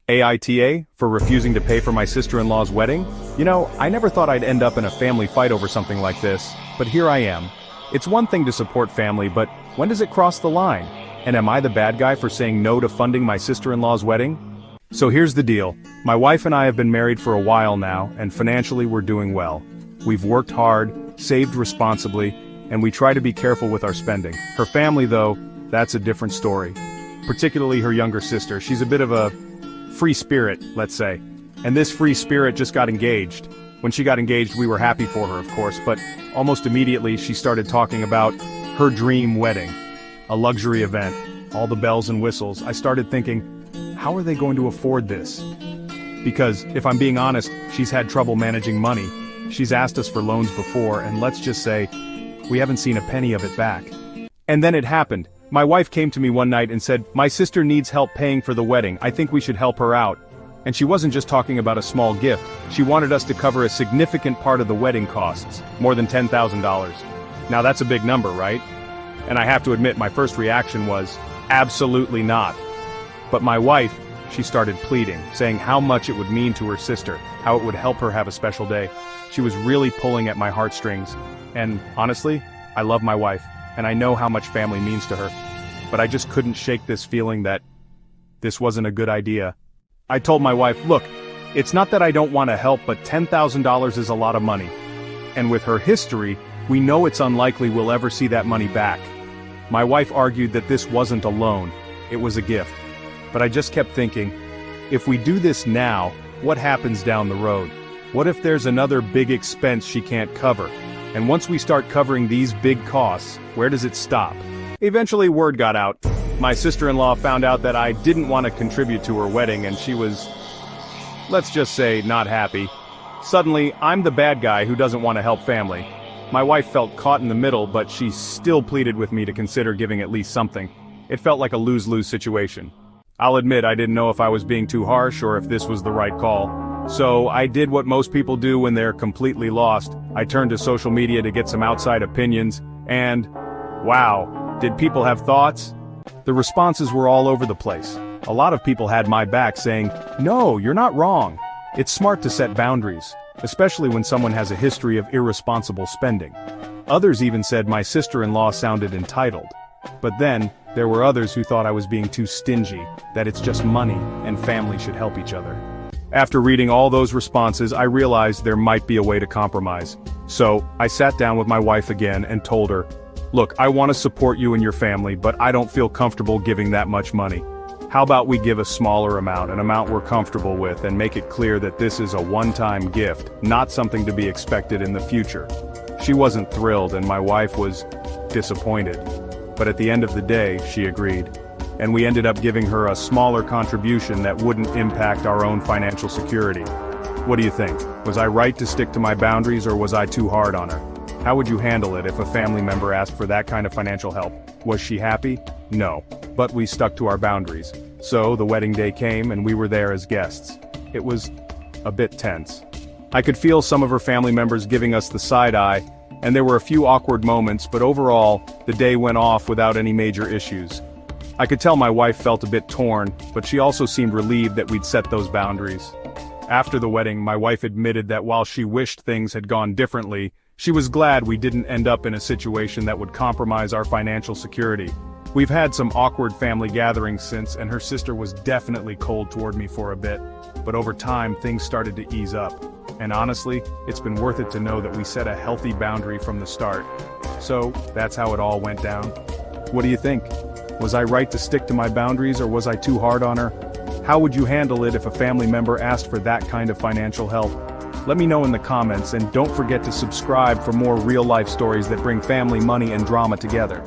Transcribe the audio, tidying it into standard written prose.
AITA, for refusing to pay for my sister-in-law's wedding? You know, I never thought I'd end up in a family fight over something like this, but here I am. It's one thing to support family, but when does it cross the line? And am I the bad guy for saying no to funding my sister-in-law's wedding? So here's the deal. My wife and I have been married for a while now, and financially we're doing well. We've worked hard, saved responsibly, and we try to be careful with our spending. Her family, though, that's a different story. Particularly her younger sister. She's a bit of a free spirit, let's say. And this free spirit just got engaged. When she got engaged, we were happy for her, of course, but almost immediately she started talking about her dream wedding. A luxury event, all the bells and whistles. I started thinking, how are they going to afford this? Because, if I'm being honest, she's had trouble managing money. She's asked us for loans before, and let's just say, we haven't seen a penny of it back. And then it happened. My wife came to me one night and said, "My sister needs help paying for the wedding, I think we should help her out." And she wasn't just talking about a small gift, she wanted us to cover a significant part of the wedding costs, more than $10,000. Now that's a big number, right? And I have to admit my first reaction was, absolutely not. But my wife, she started pleading, saying how much it would mean to her sister, how it would help her have a special day. She was really pulling at my heartstrings. And honestly, I love my wife, and I know how much family means to her. But I just couldn't shake this feeling that this wasn't a good idea. I told my wife, look, it's not that I don't want to help, but $10,000 is a lot of money. And with her history, we know it's unlikely we'll ever see that money back. My wife argued that this wasn't a loan, it was a gift. But I just kept thinking, if we do this now, what happens down the road? What if there's another big expense she can't cover? And once we start covering these big costs, where does it stop? Eventually word got out. My sister-in-law found out that I didn't want to contribute to her wedding, and she was, let's just say, not happy. Suddenly, I'm the bad guy who doesn't want to help family. My wife felt caught in the middle, but she still pleaded with me to consider giving at least something. It felt like a lose-lose situation. I'll admit I didn't know if I was being too harsh or if this was the right call. So I did what most people do when they're completely lost. I turned to social media to get some outside opinions, and wow, did people have thoughts? The responses were all over the place. A lot of people had my back saying, no, you're not wrong. It's smart to set boundaries, especially when someone has a history of irresponsible spending. Others even said my sister-in-law sounded entitled. But then, there were others who thought I was being too stingy, that it's just money and family should help each other. After reading all those responses, I realized there might be a way to compromise. So, I sat down with my wife again and told her, look, I want to support you and your family, but I don't feel comfortable giving that much money. How about we give a smaller amount, an amount we're comfortable with, and make it clear that this is a one-time gift, not something to be expected in the future. She wasn't thrilled and my wife was disappointed. But at the end of the day, she agreed. And we ended up giving her a smaller contribution that wouldn't impact our own financial security. What do you think? Was I right to stick to my boundaries, or was I too hard on her? How would you handle it if a family member asked for that kind of financial help? Was she happy? No. But we stuck to our boundaries. So the wedding day came and we were there as guests. It was a bit tense. I could feel some of her family members giving us the side eye, and there were a few awkward moments, but overall, the day went off without any major issues. I could tell my wife felt a bit torn, but she also seemed relieved that we'd set those boundaries. After the wedding, my wife admitted that while she wished things had gone differently, she was glad we didn't end up in a situation that would compromise our financial security. We've had some awkward family gatherings since, and her sister was definitely cold toward me for a bit. But over time, things started to ease up. And honestly, it's been worth it to know that we set a healthy boundary from the start. So, that's how it all went down. What do you think? Was I right to stick to my boundaries, or was I too hard on her? How would you handle it if a family member asked for that kind of financial help? Let me know in the comments, and don't forget to subscribe for more real-life stories that bring family, money, and drama together.